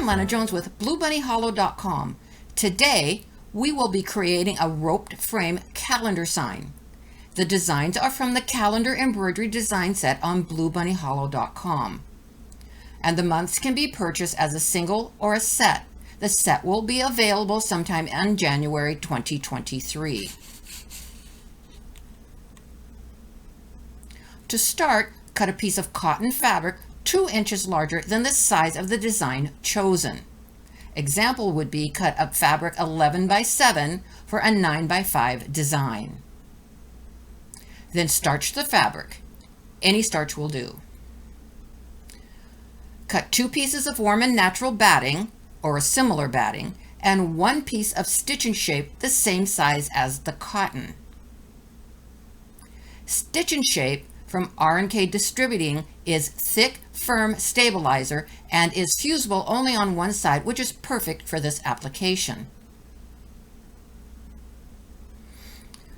Lana Jones with BlueBunnyHollow.com. Today, we will be creating a roped frame calendar sign. The designs are from the calendar embroidery design set on BlueBunnyHollow.com. And the months can be purchased as a single or a set. The set will be available sometime in January 2023. To start, cut a piece of cotton fabric 2 inches larger than the size of the design chosen. Example would be cut up fabric 11 by 7 for a 9 by 5 design. Then starch the fabric. Any starch will do. Cut 2 pieces of warm and natural batting, or a similar batting, and 1 piece of stitching shape the same size as the cotton. Stitching shape from R&K Distributing is thick, firm stabilizer and is fusible only on one side, which is perfect for this application.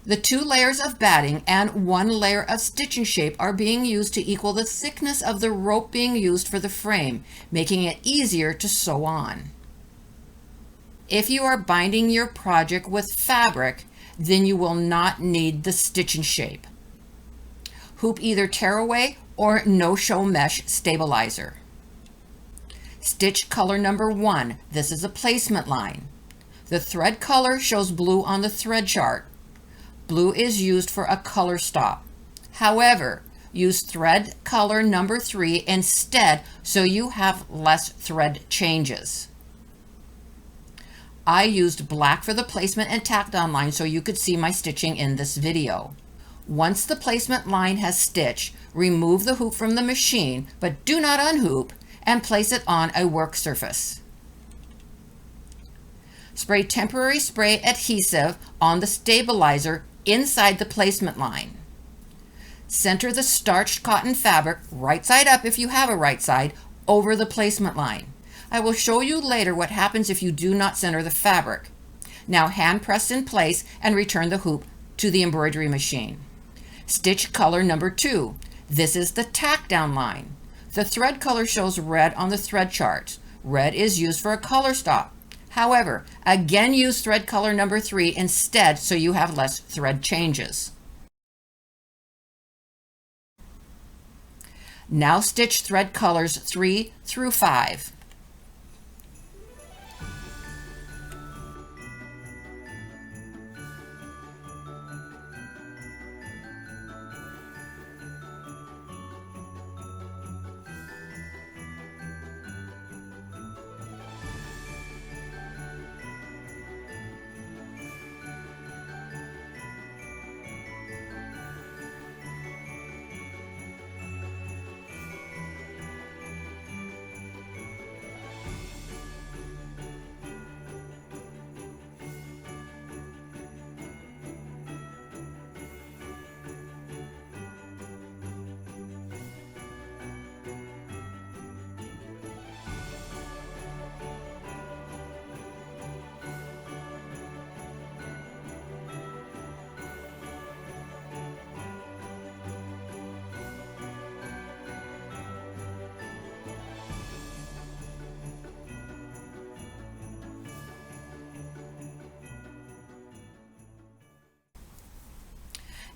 The 2 layers of batting and 1 layer of stitching shape are being used to equal the thickness of the rope being used for the frame, making it easier to sew on. If you are binding your project with fabric, then you will not need the stitching shape. Hoop either tearaway or no-show mesh stabilizer. Stitch color number 1. This is a placement line. The thread color shows blue on the thread chart. Blue is used for a color stop. However, use thread color number 3 instead so you have less thread changes. I used black for the placement and tacked on line so you could see my stitching in this video. Once the placement line has stitched, remove the hoop from the machine, but do not unhoop, and place it on a work surface. Spray temporary spray adhesive on the stabilizer inside the placement line. Center the starched cotton fabric, right side up if you have a right side, over the placement line. I will show you later what happens if you do not center the fabric. Now hand press in place and return the hoop to the embroidery machine. Stitch color number 2. This is the tack down line. The thread color shows red on the thread chart. Red is used for a color stop. However, again use thread color number 3 instead so you have less thread changes. Now stitch thread colors 3 through 5.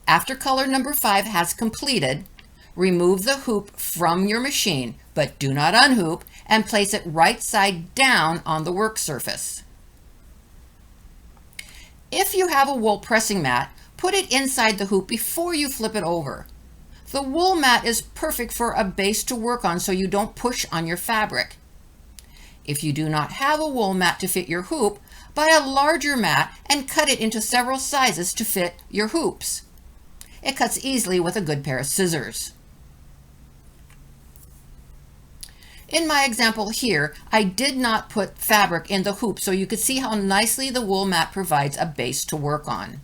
After color number 5 has completed, remove the hoop from your machine, but do not unhoop, and place it right side down on the work surface. If you have a wool pressing mat, put it inside the hoop before you flip it over. The wool mat is perfect for a base to work on so you don't push on your fabric. If you do not have a wool mat to fit your hoop, buy a larger mat and cut it into several sizes to fit your hoops. It cuts easily with a good pair of scissors. In my example here, I did not put fabric in the hoop so you could see how nicely the wool mat provides a base to work on.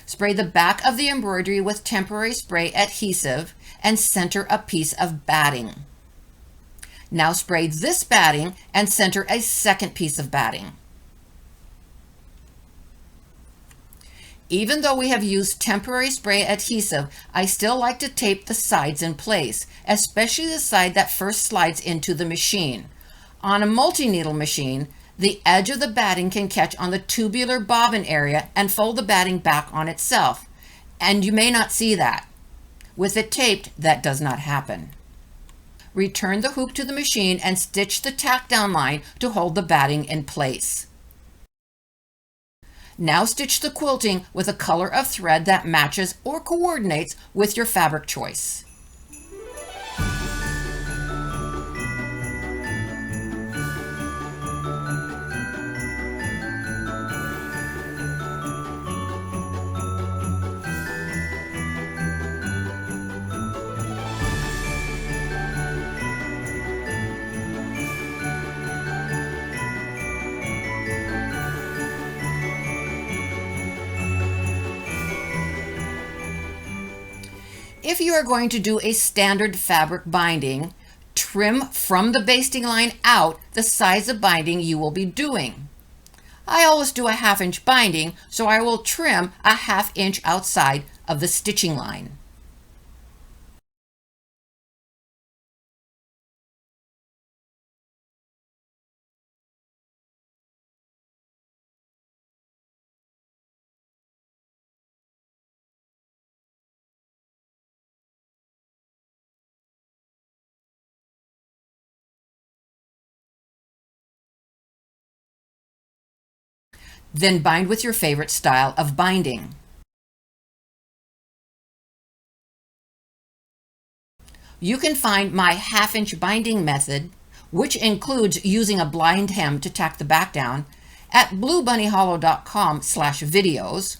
Spray the back of the embroidery with temporary spray adhesive and center a piece of batting. Now spray this batting and center a second piece of batting. Even though we have used temporary spray adhesive, I still like to tape the sides in place, especially the side that first slides into the machine. On a multi-needle machine, the edge of the batting can catch on the tubular bobbin area and fold the batting back on itself, and you may not see that. With it taped, that does not happen. Return the hoop to the machine and stitch the tack down line to hold the batting in place. Now stitch the quilting with a color of thread that matches or coordinates with your fabric choice. If you are going to do a standard fabric binding, trim from the basting line out the size of binding you will be doing. I always do a 1/2 inch binding, so I will trim a 1/2 inch outside of the stitching line. Then bind with your favorite style of binding. You can find my 1/2 inch binding method, which includes using a blind hem to tack the back down, at bluebunnyhollow.com/videos,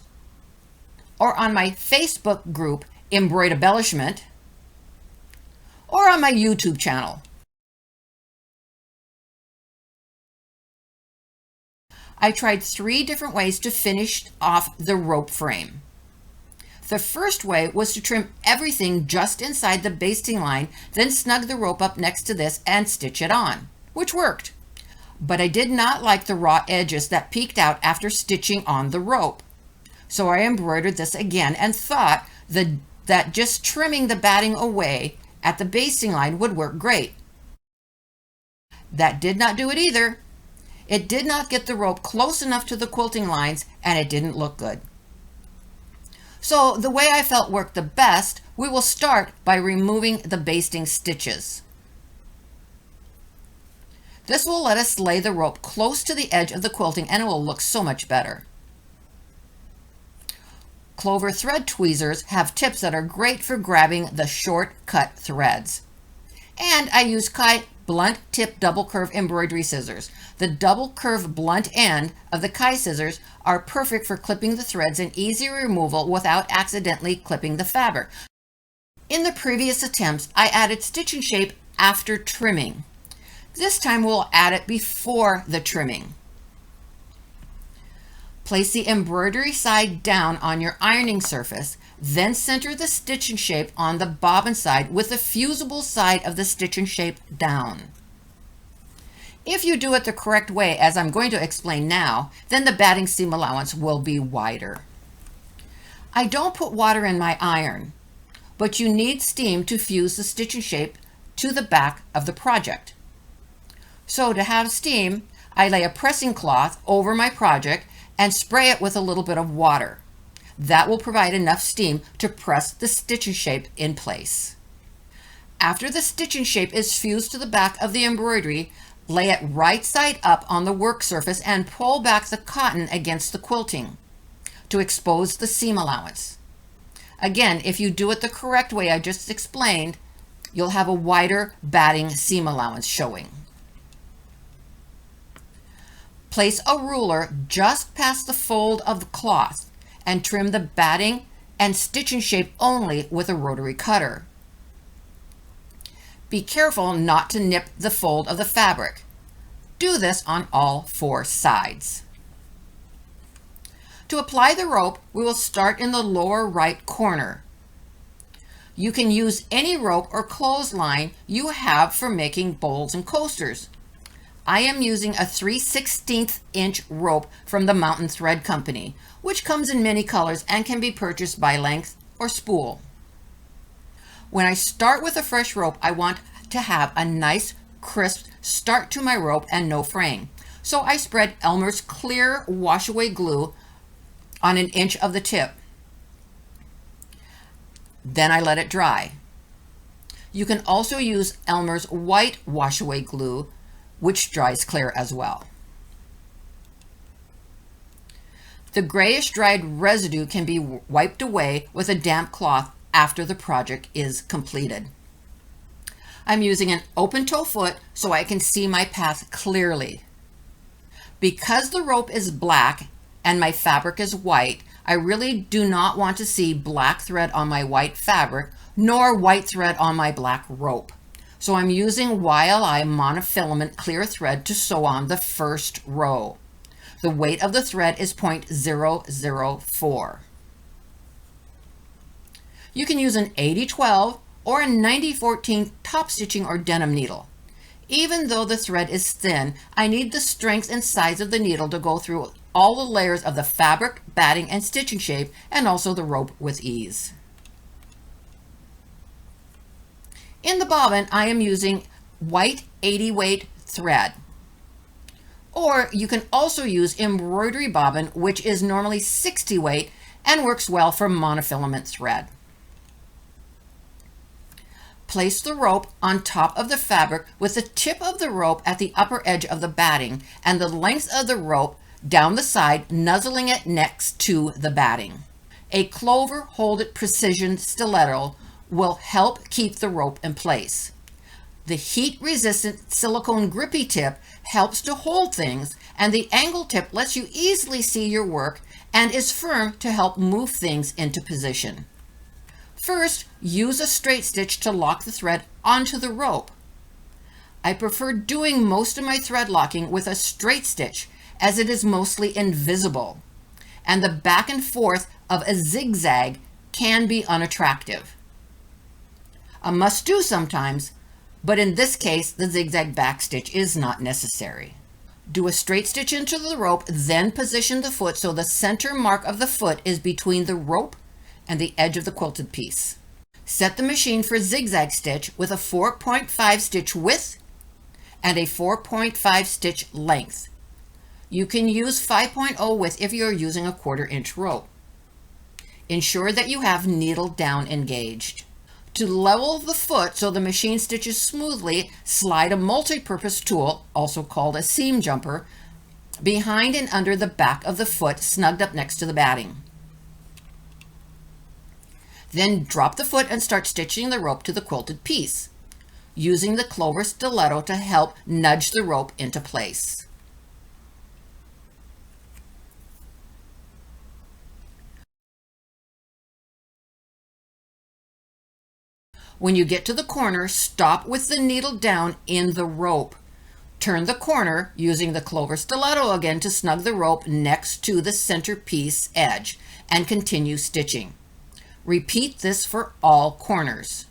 or on my Facebook group Embroidered Embellishment, or on my YouTube channel. I tried 3 different ways to finish off the rope frame. The first way was to trim everything just inside the basting line, then snug the rope up next to this and stitch it on, which worked. But I did not like the raw edges that peeked out after stitching on the rope. So I embroidered this again and thought that just trimming the batting away at the basting line would work great. That did not do it either. It did not get the rope close enough to the quilting lines, and it didn't look good. So the way I felt worked the best, we will start by removing the basting stitches. This will let us lay the rope close to the edge of the quilting, and it will look so much better. Clover thread tweezers have tips that are great for grabbing the short cut threads. And I use Kai blunt tip double curve embroidery scissors. The double curve blunt end of the Kai scissors are perfect for clipping the threads and easy removal without accidentally clipping the fabric. In the previous attempts, I added stitch and shape after trimming. This time we'll add it before the trimming. Place the embroidery side down on your ironing surface, then center the stitch and shape on the bobbin side with the fusible side of the stitch and shape down. If you do it the correct way, as I'm going to explain now, then the batting seam allowance will be wider. I don't put water in my iron, but you need steam to fuse the stitch and shape to the back of the project. So to have steam, I lay a pressing cloth over my project and spray it with a little bit of water. That will provide enough steam to press the stitch and shape in place. After the stitch and shape is fused to the back of the embroidery, lay it right side up on the work surface and pull back the cotton against the quilting to expose the seam allowance. Again, if you do it the correct way I just explained, you'll have a wider batting seam allowance showing. Place a ruler just past the fold of the cloth and trim the batting and stitch and shape only with a rotary cutter. Be careful not to nip the fold of the fabric. Do this on all 4 sides. To apply the rope, we will start in the lower right corner. You can use any rope or clothesline you have for making bowls and coasters. I am using a 3/16 inch rope from the Mountain Thread Company, which comes in many colors and can be purchased by length or spool. When I start with a fresh rope, I want to have a nice crisp start to my rope and no fraying. So I spread Elmer's clear wash-away glue on 1 inch of the tip. Then I let it dry. You can also use Elmer's white wash-away glue, which dries clear as well. The grayish dried residue can be wiped away with a damp cloth after the project is completed. I'm using an open toe foot so I can see my path clearly. Because the rope is black and my fabric is white, I really do not want to see black thread on my white fabric nor white thread on my black rope. So I'm using YLI monofilament clear thread to sew on the first row. The weight of the thread is 0.004. You can use an 80-12 or a 90-14 top stitching or denim needle. Even though the thread is thin, I need the strength and size of the needle to go through all the layers of the fabric, batting, and stitching shape, and also the rope with ease. In the bobbin, I am using white 80 weight thread. Or you can also use embroidery bobbin, which is normally 60 weight and works well for monofilament thread. Place the rope on top of the fabric with the tip of the rope at the upper edge of the batting and the length of the rope down the side, nuzzling it next to the batting. A clover hold-it precision stiletto will help keep the rope in place. The heat-resistant silicone grippy tip helps to hold things, and the angle tip lets you easily see your work and is firm to help move things into position. First, use a straight stitch to lock the thread onto the rope. I prefer doing most of my thread locking with a straight stitch as it is mostly invisible, and the back and forth of a zigzag can be unattractive. A must-do sometimes, but in this case, the zigzag back stitch is not necessary. Do a straight stitch into the rope, then position the foot so the center mark of the foot is between the rope and the edge of the quilted piece. Set the machine for zigzag stitch with a 4.5 stitch width and a 4.5 stitch length. You can use 5.0 width if you're using a 1/4 inch rope. Ensure that you have needle down engaged. To level the foot so the machine stitches smoothly, slide a multi-purpose tool, also called a seam jumper, behind and under the back of the foot snugged up next to the batting. Then drop the foot and start stitching the rope to the quilted piece, using the clover stiletto to help nudge the rope into place. When you get to the corner, stop with the needle down in the rope. Turn the corner using the clover stiletto again to snug the rope next to the center piece edge and continue stitching. Repeat this for all corners.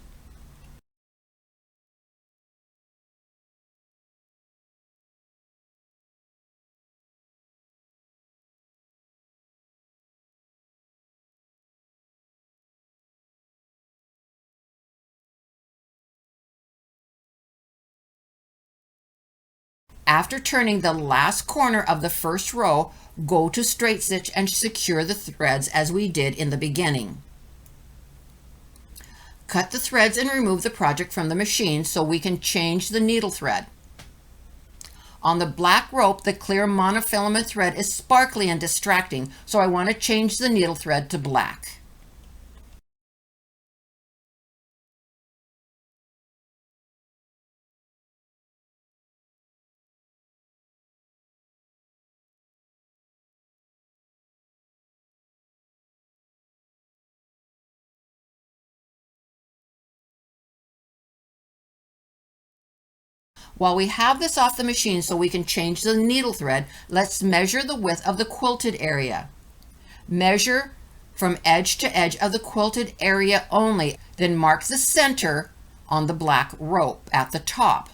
After turning the last corner of the first row, go to straight stitch and secure the threads as we did in the beginning. Cut the threads and remove the project from the machine so we can change the needle thread. On the black rope, the clear monofilament thread is sparkly and distracting, so I want to change the needle thread to black. While we have this off the machine so we can change the needle thread, let's measure the width of the quilted area. Measure from edge to edge of the quilted area only, then mark the center on the black rope at the top.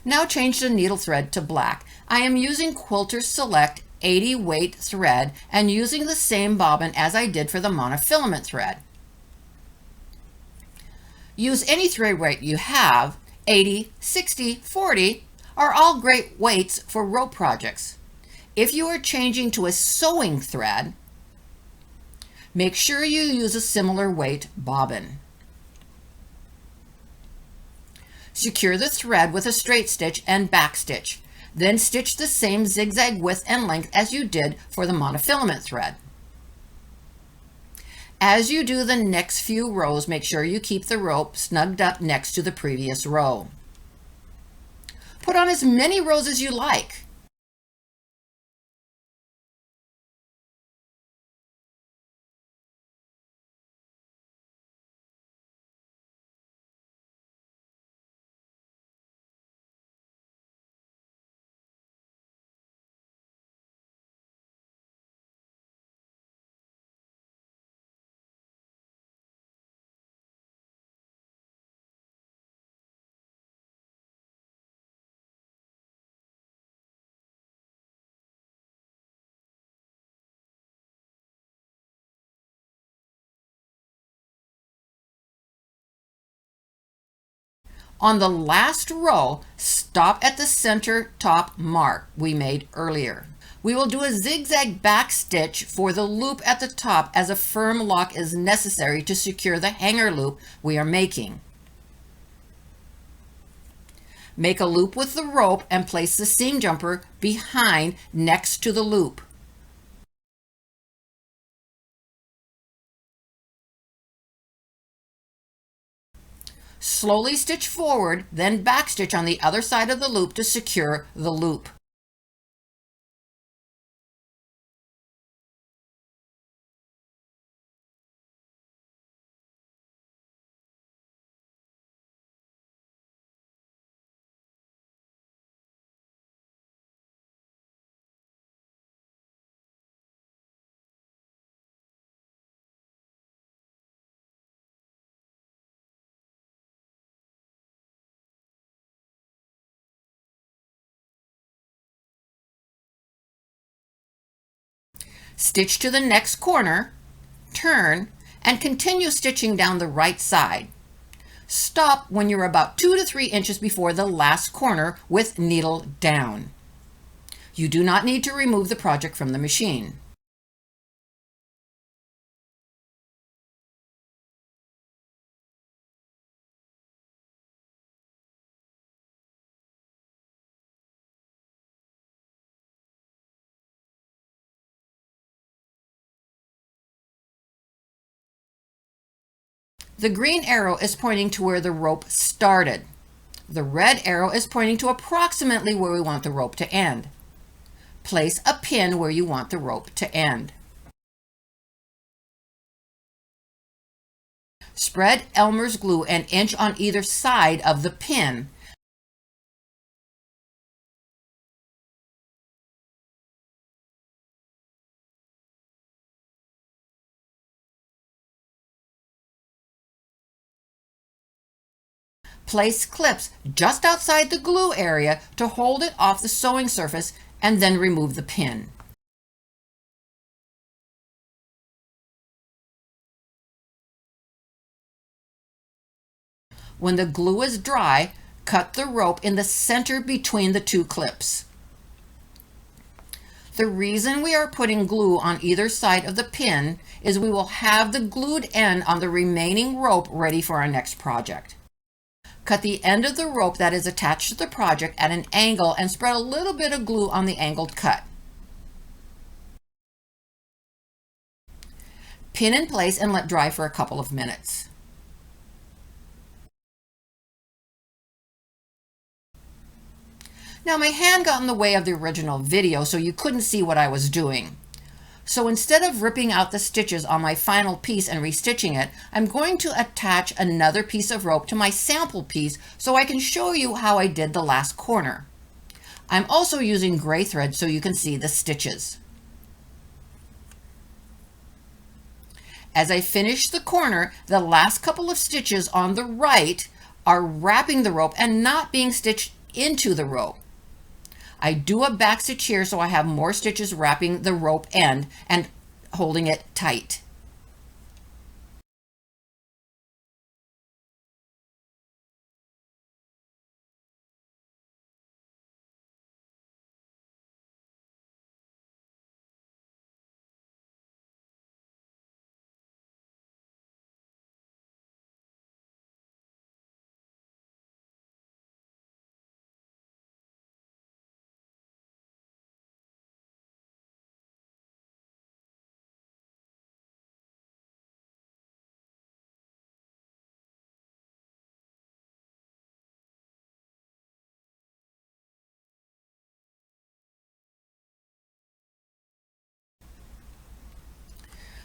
Now change the needle thread to black. I am using Quilter Select 80 weight thread and using the same bobbin as I did for the monofilament thread. Use any thread weight you have. 80, 60, 40 are all great weights for rope projects. If you are changing to a sewing thread, make sure you use a similar weight bobbin. Secure the thread with a straight stitch and back stitch. Then stitch the same zigzag width and length as you did for the monofilament thread. As you do the next few rows, make sure you keep the rope snugged up next to the previous row. Put on as many rows as you like. On the last row, stop at the center top mark we made earlier. We will do a zigzag back stitch for the loop at the top, as a firm lock is necessary to secure the hanger loop we are making. Make a loop with the rope and place the seam jumper behind next to the loop. Slowly stitch forward, then backstitch on the other side of the loop to secure the loop. Stitch to the next corner, turn, and continue stitching down the right side. Stop when you're about 2 to 3 inches before the last corner with needle down. You do not need to remove the project from the machine. The green arrow is pointing to where the rope started. The red arrow is pointing to approximately where we want the rope to end. Place a pin where you want the rope to end. Spread Elmer's glue an inch on either side of the pin. Place clips just outside the glue area to hold it off the sewing surface, and then remove the pin. When the glue is dry, cut the rope in the center between the two clips. The reason we are putting glue on either side of the pin is we will have the glued end on the remaining rope ready for our next project. Cut the end of the rope that is attached to the project at an angle and spread a little bit of glue on the angled cut. Pin in place and let dry for a couple of minutes. Now my hand got in the way of the original video, so you couldn't see what I was doing. So instead of ripping out the stitches on my final piece and restitching it, I'm going to attach another piece of rope to my sample piece so I can show you how I did the last corner. I'm also using gray thread so you can see the stitches. As I finish the corner, the last couple of stitches on the right are wrapping the rope and not being stitched into the rope. I do a back stitch here so I have more stitches wrapping the rope end and holding it tight.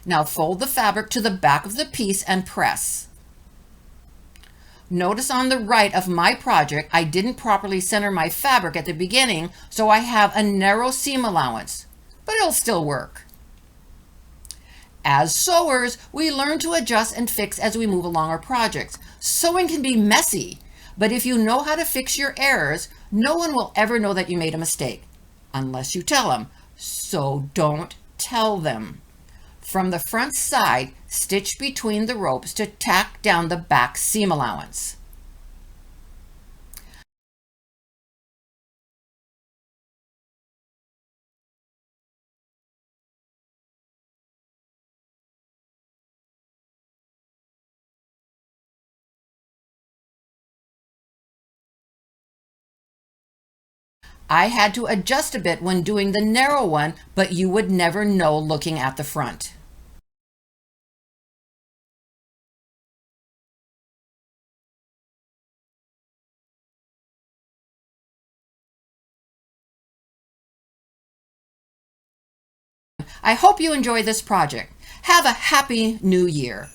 Now fold the fabric to the back of the piece and press. Notice on the right of my project, I didn't properly center my fabric at the beginning, so I have a narrow seam allowance, but it'll still work. As sewers, we learn to adjust and fix as we move along our projects. Sewing can be messy, but if you know how to fix your errors, no one will ever know that you made a mistake, unless you tell them. So don't tell them. From the front side, stitch between the ropes to tack down the back seam allowance. I had to adjust a bit when doing the narrow one, but you would never know looking at the front. I hope you enjoy this project. Have a happy new year.